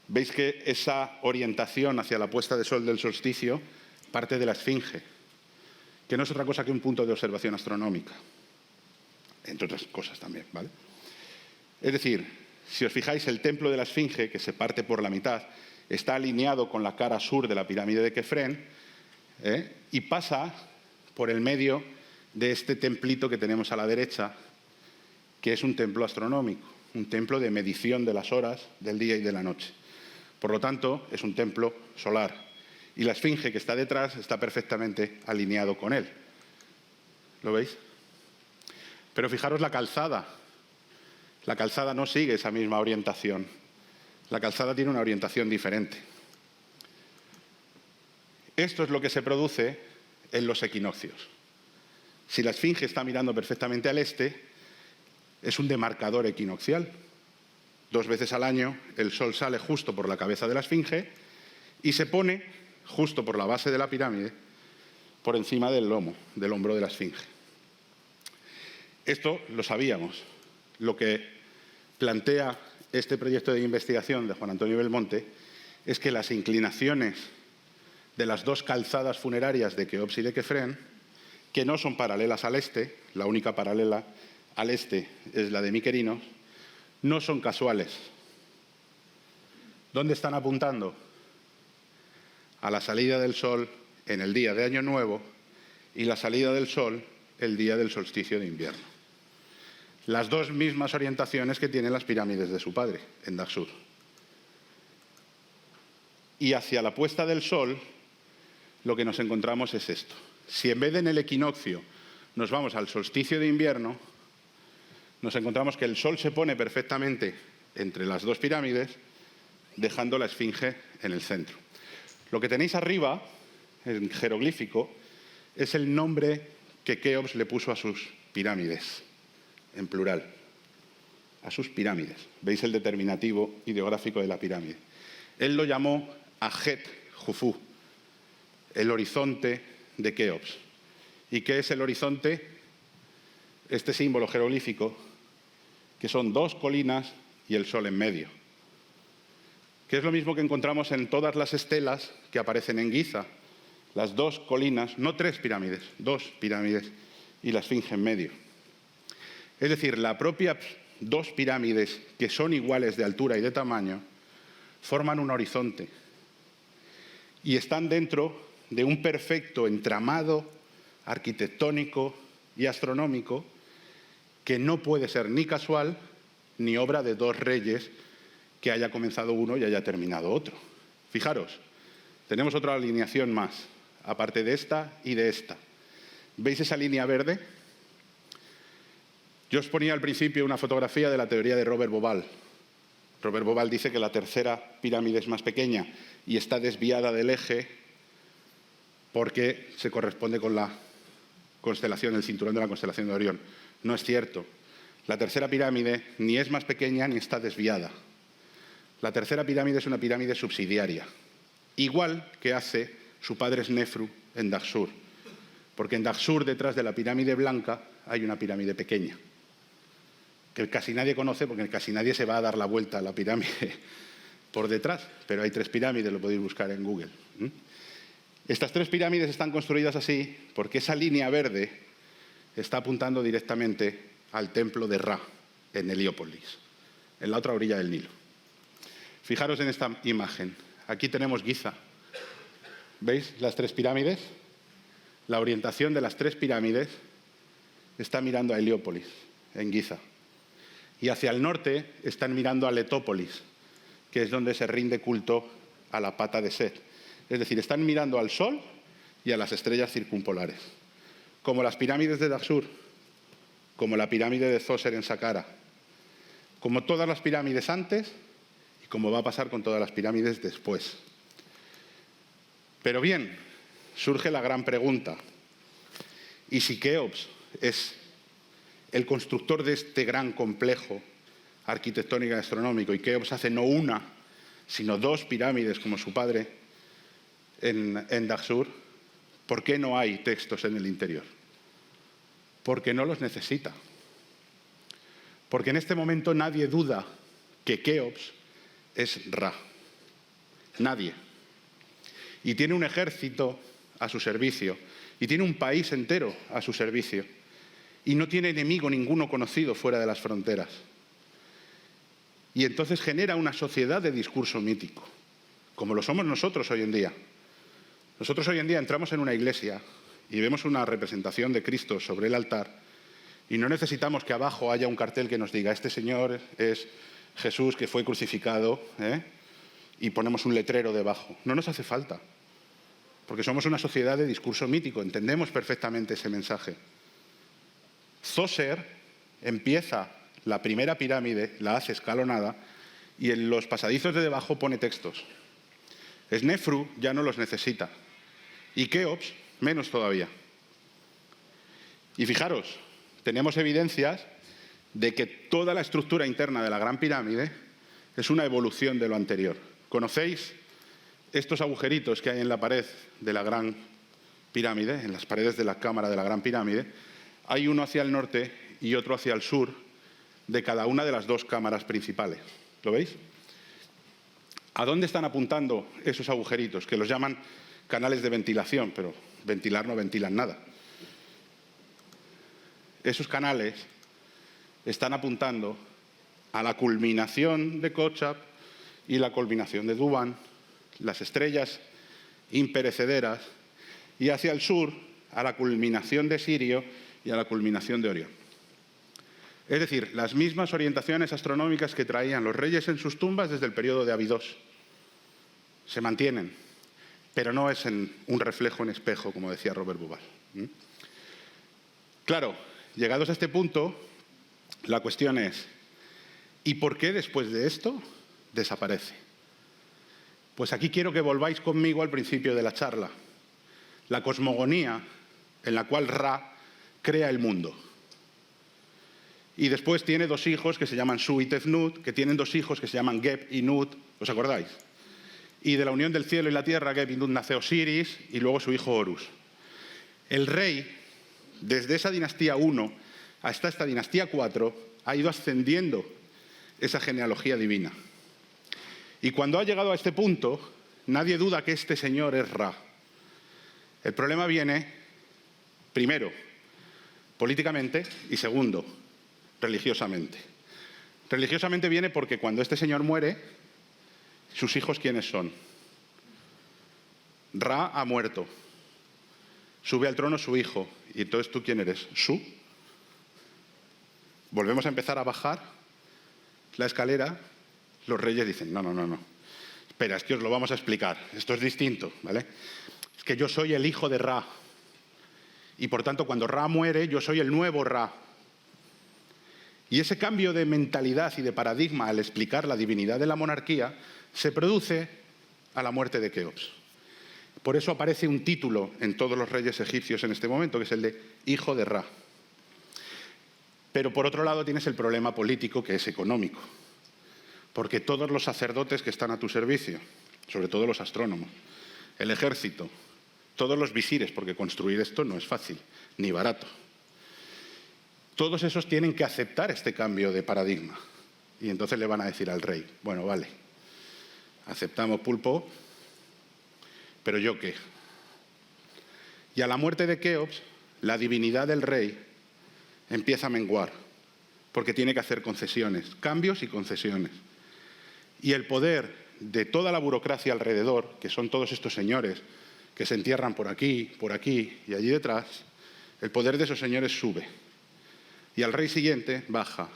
veis que esa orientación hacia la puesta de sol del solsticio parte de la esfinge, que no es otra cosa que un punto de observación astronómica, entre otras cosas también, ¿vale? Es decir, si os fijáis, el templo de la esfinge, que se parte por la mitad, está alineado con la cara sur de la pirámide de Kefren, y pasa por el medio de este templito que tenemos a la derecha, que es un templo astronómico, un templo de medición de las horas del día y de la noche. Por lo tanto, es un templo solar. Y la esfinge que está detrás está perfectamente alineado con él. ¿Lo veis? Pero fijaros la calzada. La calzada no sigue esa misma orientación. La calzada tiene una orientación diferente. Esto es lo que se produce en los equinoccios. Si la esfinge está mirando perfectamente al este, es un demarcador equinoccial. 2 veces al año el sol sale justo por la cabeza de la esfinge y se pone justo por la base de la pirámide, por encima del lomo, del hombro de la esfinge. Esto lo sabíamos. Lo que plantea este proyecto de investigación de Juan Antonio Belmonte es que las inclinaciones de las 2 calzadas funerarias de Keops y de Kefren, que no son paralelas al este, la única paralela al este es la de Miquerinos, no son casuales. ¿Dónde están apuntando? A la salida del sol en el día de Año Nuevo y la salida del sol el día del solsticio de invierno. Las 2 mismas orientaciones que tienen las pirámides de su padre, en Dahshur. Y hacia la puesta del sol, lo que nos encontramos es esto. Si en vez de en el equinoccio nos vamos al solsticio de invierno, nos encontramos que el sol se pone perfectamente entre las 2 pirámides, dejando la esfinge en el centro. Lo que tenéis arriba, en jeroglífico, es el nombre que Keops le puso a sus pirámides, en plural, a sus pirámides. Veis el determinativo ideográfico de la pirámide. Él lo llamó Ajet Jufu, el horizonte de Keops. ¿Y qué es el horizonte? Este símbolo jeroglífico, que son 2 colinas y el sol en medio. Que es lo mismo que encontramos en todas las estelas que aparecen en Giza. Las 2 colinas, no 3 pirámides, 2 pirámides y la esfinge en medio. Es decir, la propia 2 pirámides, que son iguales de altura y de tamaño, forman un horizonte y están dentro de un perfecto entramado arquitectónico y astronómico que no puede ser ni casual ni obra de 2 reyes que haya comenzado uno y haya terminado otro. Fijaros, tenemos otra alineación más, aparte de esta y de esta. ¿Veis esa línea verde? Yo os ponía al principio una fotografía de la teoría de Robert Bauval. Robert Bauval dice que la tercera pirámide es más pequeña y está desviada del eje porque se corresponde con la constelación, el cinturón de la constelación de Orión. No es cierto. La tercera pirámide ni es más pequeña ni está desviada. La tercera pirámide es una pirámide subsidiaria, igual que hace su padre Snefru en Dahshur, porque en Dahshur, detrás de la pirámide blanca, hay una pirámide pequeña, que casi nadie conoce porque casi nadie se va a dar la vuelta a la pirámide por detrás, pero hay 3 pirámides, lo podéis buscar en Google. Estas 3 pirámides están construidas así porque esa línea verde está apuntando directamente al templo de Ra, en Heliópolis, en la otra orilla del Nilo. Fijaros en esta imagen. Aquí tenemos Giza. ¿Veis las tres pirámides? La orientación de las tres pirámides está mirando a Heliópolis, en Giza. Y hacia el norte están mirando a Letópolis, que es donde se rinde culto a la pata de Set. Es decir, están mirando al Sol y a las estrellas circumpolares. Como las pirámides de Daxur, como la pirámide de Zoser en Saqqara, como todas las pirámides antes y como va a pasar con todas las pirámides después. Pero bien, surge la gran pregunta. ¿Y si Keops es el constructor de este gran complejo arquitectónico y astronómico, y Keops hace no una, sino dos pirámides como su padre en Daxur, ¿por qué no hay textos en el interior? Porque no los necesita. Porque en este momento nadie duda que Keops es Ra. Nadie. Y tiene un ejército a su servicio, y tiene un país entero a su servicio, y no tiene enemigo ninguno conocido fuera de las fronteras. Y entonces genera una sociedad de discurso mítico, como lo somos nosotros hoy en día. Nosotros hoy en día entramos en una iglesia y vemos una representación de Cristo sobre el altar y no necesitamos que abajo haya un cartel que nos diga este señor es Jesús que fue crucificado, y ponemos un letrero debajo. No nos hace falta, porque somos una sociedad de discurso mítico, entendemos perfectamente ese mensaje. Zoser empieza la primera pirámide, la hace escalonada, y en los pasadizos de debajo pone textos. Snefru ya no los necesita, y Keops menos todavía. Y fijaros, tenemos evidencias de que toda la estructura interna de la Gran Pirámide es una evolución de lo anterior. ¿Conocéis estos agujeritos que hay en la pared de la Gran Pirámide, en las paredes de la cámara de la Gran Pirámide? Hay uno hacia el norte y otro hacia el sur de cada una de las dos cámaras principales. ¿Lo veis? ¿A dónde están apuntando esos agujeritos? Que los llaman canales de ventilación, pero ventilar no ventilan nada. Esos canales están apuntando a la culminación de Kochab y la culminación de Duban, las estrellas imperecederas, y hacia el sur a la culminación de Sirio y a la culminación de Orión. Es decir, las mismas orientaciones astronómicas que traían los reyes en sus tumbas desde el periodo de Abidos se mantienen, pero no es en un reflejo en espejo, como decía Robert Bauval. Claro, llegados a este punto, la cuestión es, ¿y por qué después de esto desaparece? Pues aquí quiero que volváis conmigo al principio de la charla, la cosmogonía en la cual Ra crea el mundo. Y después tiene dos hijos que se llaman Su y Tefnut, que tienen dos hijos que se llaman Geb y Nut, ¿os acordáis? Y de la unión del cielo y la tierra, Geb y Nut, nace Osiris y luego su hijo Horus. El rey, desde esa dinastía 1 hasta esta dinastía 4, ha ido ascendiendo esa genealogía divina. Y cuando ha llegado a este punto, nadie duda que este señor es Ra. El problema viene, primero, políticamente, y segundo, religiosamente. Religiosamente viene porque cuando este señor muere, ¿sus hijos quiénes son? Ra ha muerto. Sube al trono su hijo. ¿Y entonces tú quién eres? ¿Su? Volvemos a empezar a bajar la escalera. Los reyes dicen, no. Espera, es que os lo vamos a explicar. Esto es distinto, ¿vale? Es que yo soy el hijo de Ra. Y por tanto, cuando Ra muere, yo soy el nuevo Ra. Y ese cambio de mentalidad y de paradigma al explicar la divinidad de la monarquía se produce a la muerte de Keops. Por eso aparece un título en todos los reyes egipcios en este momento, que es el de hijo de Ra. Pero por otro lado tienes el problema político, que es económico. Porque todos los sacerdotes que están a tu servicio, sobre todo los astrónomos, el ejército, todos los visires, porque construir esto no es fácil, ni barato. Todos esos tienen que aceptar este cambio de paradigma. Y entonces le van a decir al rey, bueno, vale, aceptamos pulpo, pero ¿yo qué? Y a la muerte de Keops, la divinidad del rey empieza a menguar, porque tiene que hacer concesiones, cambios y concesiones. Y el poder de toda la burocracia alrededor, que son todos estos señores que se entierran por aquí y allí detrás, el poder de esos señores sube. Y al rey siguiente baja,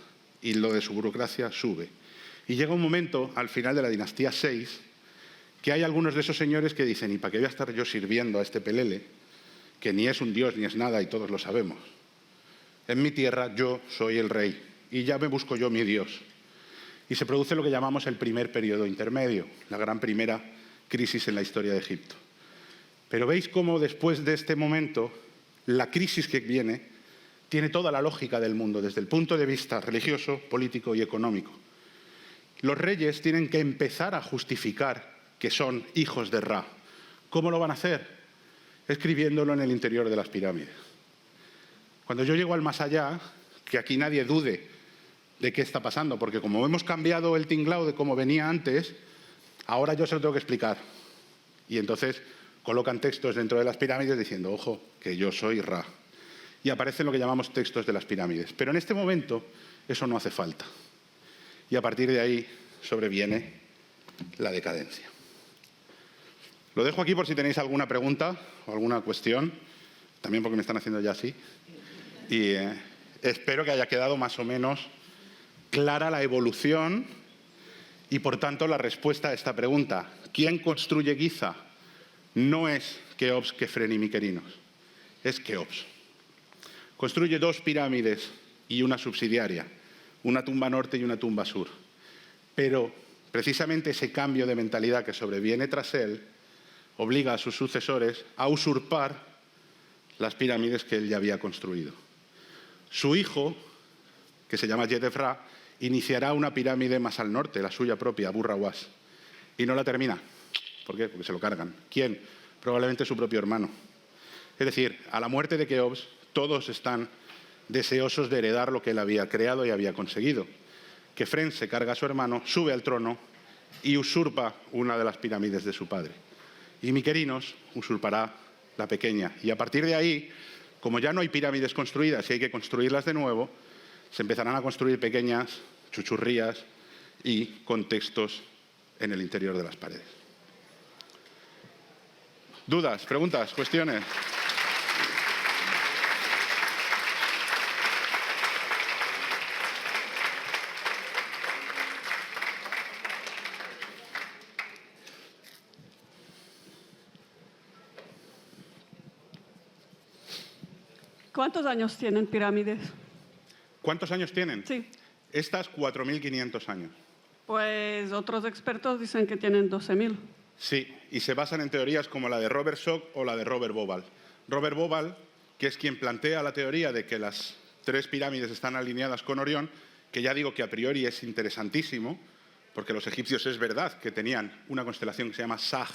y lo de su burocracia sube. Y llega un momento, al final de la dinastía 6, que hay algunos de esos señores que dicen, ¿y para qué voy a estar yo sirviendo a este pelele, que ni es un dios ni es nada y todos lo sabemos? En mi tierra yo soy el rey y ya me busco yo mi dios. Y se produce lo que llamamos el primer periodo intermedio, la gran primera crisis en la historia de Egipto. Pero veis cómo después de este momento, la crisis que viene tiene toda la lógica del mundo, desde el punto de vista religioso, político y económico. Los reyes tienen que empezar a justificar que son hijos de Ra. ¿Cómo lo van a hacer? Escribiéndolo en el interior de las pirámides. Cuando yo llego al más allá, que aquí nadie dude de qué está pasando, porque como hemos cambiado el tinglao de cómo venía antes, ahora yo se lo tengo que explicar. Y entonces colocan textos dentro de las pirámides diciendo, ojo, que yo soy Ra. Y aparecen lo que llamamos textos de las pirámides. Pero en este momento eso no hace falta. Y a partir de ahí sobreviene la decadencia. Lo dejo aquí por si tenéis alguna pregunta o alguna cuestión, también porque me están haciendo ya así. Y espero que haya quedado más o menos clara la evolución y, por tanto, la respuesta a esta pregunta. ¿Quién construye Giza? No es Keops, Kefren y Mykerinos, es Keops. Construye 2 pirámides y una subsidiaria, una tumba norte y una tumba sur. Pero precisamente ese cambio de mentalidad que sobreviene tras él obliga a sus sucesores a usurpar las pirámides que él ya había construido. Su hijo, que se llama Yedefra, iniciará una pirámide más al norte, la suya propia, Abu Rawas, y no la termina. ¿Por qué? Porque se lo cargan. ¿Quién? Probablemente su propio hermano. Es decir, a la muerte de Keops, todos están deseosos de heredar lo que él había creado y había conseguido. Kefren se carga a su hermano, sube al trono y usurpa una de las pirámides de su padre. Y Mykerinos usurpará la pequeña. Y a partir de ahí, como ya no hay pirámides construidas y hay que construirlas de nuevo, se empezarán a construir pequeñas chuchurrías y contextos en el interior de las paredes. ¿Dudas, preguntas, cuestiones? ¿Cuántos años tienen pirámides? ¿Cuántos años tienen? Sí. Estas 4.500 años. Pues otros expertos dicen que tienen 12.000. Sí, y se basan en teorías como la de Robert Schoch o la de Robert Bauval. Robert Bauval, que es quien plantea la teoría de que las 3 pirámides están alineadas con Orión, que ya digo que a priori es interesantísimo, porque los egipcios es verdad que tenían una constelación que se llama Sag,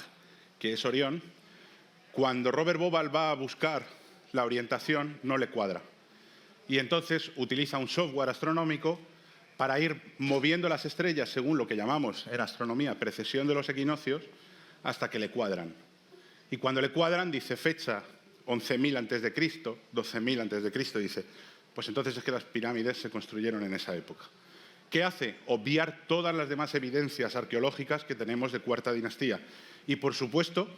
que es Orión. Cuando Robert Bauval va a buscar la orientación, no le cuadra. Y entonces utiliza un software astronómico para ir moviendo las estrellas según lo que llamamos en astronomía precesión de los equinoccios, hasta que le cuadran. Y cuando le cuadran, dice fecha 11.000 a.C., 12.000 a.C., dice, pues entonces es que las pirámides se construyeron en esa época. ¿Qué hace? Obviar todas las demás evidencias arqueológicas que tenemos de Cuarta Dinastía. Y, por supuesto,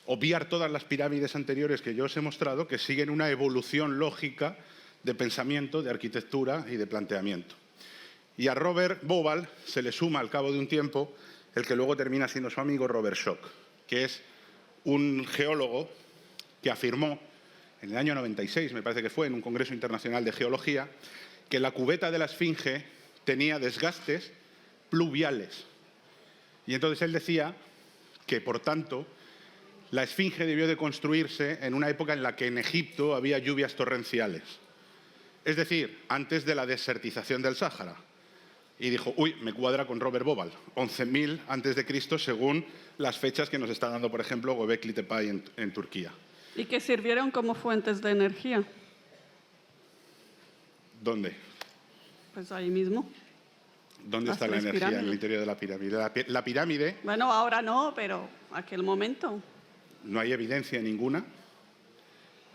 obviar todas las pirámides anteriores que yo os he mostrado, que siguen una evolución lógica de pensamiento, de arquitectura y de planteamiento. Y a Robert Bauval se le suma al cabo de un tiempo el que luego termina siendo su amigo Robert Schoch, que es un geólogo que afirmó en el año 96, me parece que fue, en un congreso internacional de geología, que la cubeta de la Esfinge tenía desgastes pluviales. Y entonces él decía que, por tanto, la Esfinge debió de construirse en una época en la que en Egipto había lluvias torrenciales. Es decir, antes de la desertización del Sáhara. Y dijo, uy, me cuadra con Robert Bauval, 11.000 a.C. según las fechas que nos está dando, por ejemplo, Göbekli Tepe en Turquía. ¿Y que sirvieron como fuentes de energía? ¿Dónde? Pues ahí mismo. ¿Dónde está la energía en el interior de la pirámide? La pirámide... Bueno, ahora no, pero aquel momento. No hay evidencia ninguna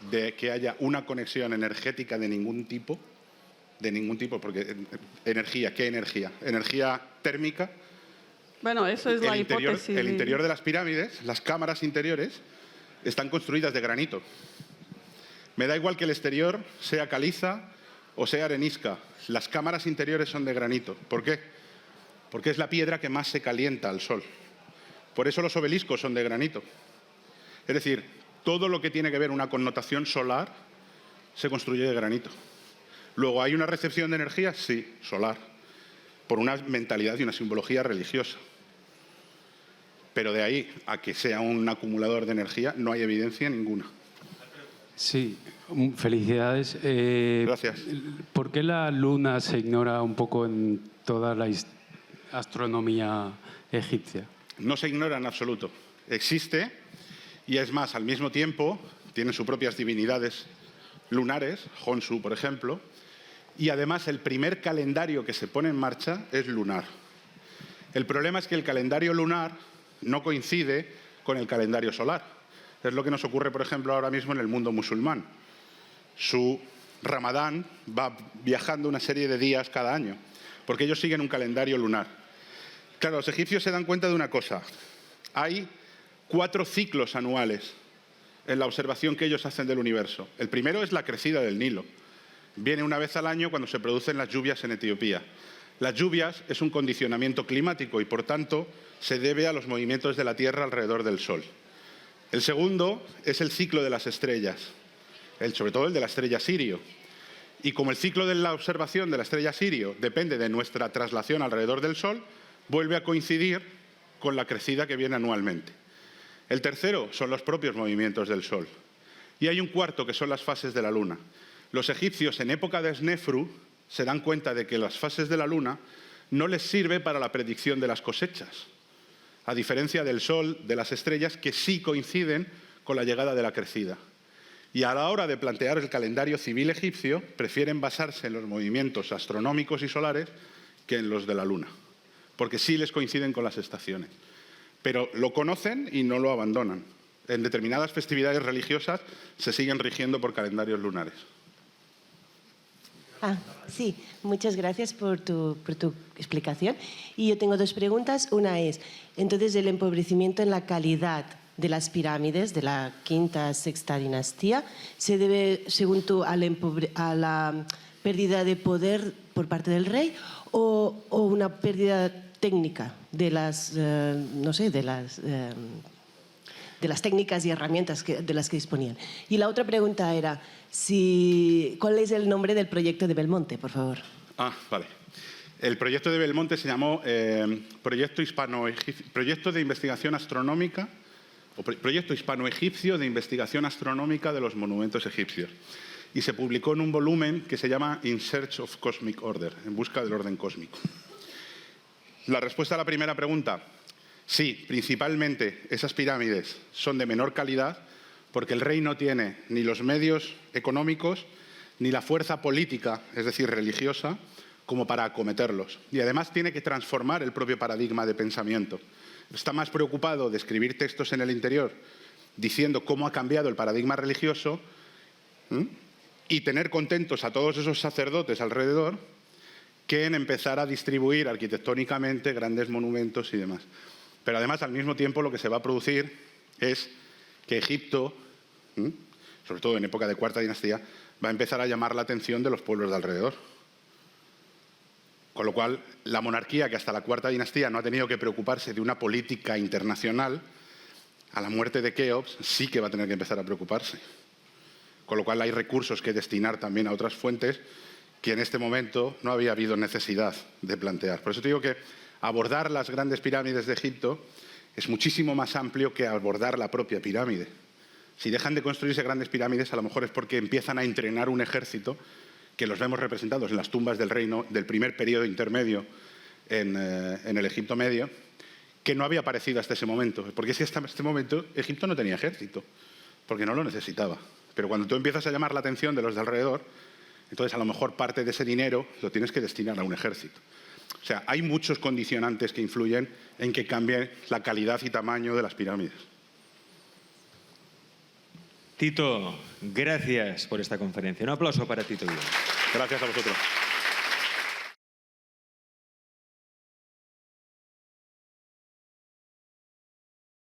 de que haya una conexión energética de ningún tipo de ningún tipo, porque energía, ¿qué energía? Energía térmica. Bueno, eso es la hipótesis. El interior de las pirámides, las cámaras interiores, están construidas de granito. Me da igual que el exterior sea caliza o sea arenisca. Las cámaras interiores son de granito. ¿Por qué? Porque es la piedra que más se calienta al sol. Por eso los obeliscos son de granito. Es decir, todo lo que tiene que ver una connotación solar se construye de granito. Luego, ¿hay una recepción de energía? Sí, solar. Por una mentalidad y una simbología religiosa. Pero de ahí a que sea un acumulador de energía no hay evidencia ninguna. Sí, felicidades. Gracias. ¿Por qué la luna se ignora un poco en toda la astronomía egipcia? No se ignora en absoluto. Existe y es más, al mismo tiempo, tiene sus propias divinidades lunares, Honsu, por ejemplo, y además el primer calendario que se pone en marcha es lunar. El problema es que el calendario lunar no coincide con el calendario solar. Es lo que nos ocurre, por ejemplo, ahora mismo en el mundo musulmán. Su Ramadán va viajando una serie de días cada año, porque ellos siguen un calendario lunar. Claro, los egipcios se dan cuenta de una cosa. Hay 4 ciclos anuales en la observación que ellos hacen del universo. El primero es la crecida del Nilo. Viene una vez al año cuando se producen las lluvias en Etiopía. Las lluvias es un condicionamiento climático y, por tanto, se debe a los movimientos de la Tierra alrededor del Sol. El segundo es el ciclo de las estrellas, sobre todo el de la estrella Sirio. Y como el ciclo de la observación de la estrella Sirio depende de nuestra traslación alrededor del Sol, vuelve a coincidir con la crecida que viene anualmente. El tercero son los propios movimientos del Sol. Y hay un cuarto, que son las fases de la Luna. Los egipcios, en época de Snefru, se dan cuenta de que las fases de la Luna no les sirve para la predicción de las cosechas, a diferencia del Sol, de las estrellas, que sí coinciden con la llegada de la crecida. Y a la hora de plantear el calendario civil egipcio, prefieren basarse en los movimientos astronómicos y solares que en los de la Luna, porque sí les coinciden con las estaciones. Pero lo conocen y no lo abandonan. En determinadas festividades religiosas se siguen rigiendo por calendarios lunares. Sí, muchas gracias por tu explicación. Y yo tengo 2 preguntas. Una es, entonces, el empobrecimiento en la calidad de las pirámides de la quinta, sexta dinastía se debe, según tú, a la pérdida de poder por parte del rey o una pérdida técnica de las, de las técnicas y herramientas de las que disponían. Y la otra pregunta era, ¿cuál es el nombre del proyecto de Belmonte, por favor? Vale. El proyecto de Belmonte se llamó Proyecto de Investigación Astronómica, o Proyecto Hispano-Egipcio de Investigación Astronómica de los Monumentos Egipcios. Y se publicó en un volumen que se llama In Search of Cosmic Order, en busca del orden cósmico. La respuesta a la primera pregunta: sí, principalmente esas pirámides son de menor calidad porque el rey no tiene ni los medios económicos ni la fuerza política, es decir, religiosa, como para acometerlos. Y además tiene que transformar el propio paradigma de pensamiento. Está más preocupado de escribir textos en el interior diciendo cómo ha cambiado el paradigma religioso y tener contentos a todos esos sacerdotes alrededor que en empezar a distribuir arquitectónicamente grandes monumentos y demás. Pero además, al mismo tiempo, lo que se va a producir es que Egipto, sobre todo en época de Cuarta Dinastía, va a empezar a llamar la atención de los pueblos de alrededor. Con lo cual, la monarquía, que hasta la Cuarta Dinastía no ha tenido que preocuparse de una política internacional, a la muerte de Keops sí que va a tener que empezar a preocuparse. Con lo cual, hay recursos que destinar también a otras fuentes que en este momento no había habido necesidad de plantear. Por eso te digo que abordar las grandes pirámides de Egipto es muchísimo más amplio que abordar la propia pirámide. Si dejan de construirse grandes pirámides, a lo mejor es porque empiezan a entrenar un ejército, que los vemos representados en las tumbas del reino del primer periodo intermedio en el Egipto medio, que no había aparecido hasta ese momento. Porque es que hasta este momento Egipto no tenía ejército, porque no lo necesitaba. Pero cuando tú empiezas a llamar la atención de los de alrededor, entonces a lo mejor parte de ese dinero lo tienes que destinar a un ejército. O sea, hay muchos condicionantes que influyen en que cambie la calidad y tamaño de las pirámides. Tito, gracias por esta conferencia. Un aplauso para Tito Villa. Gracias a vosotros.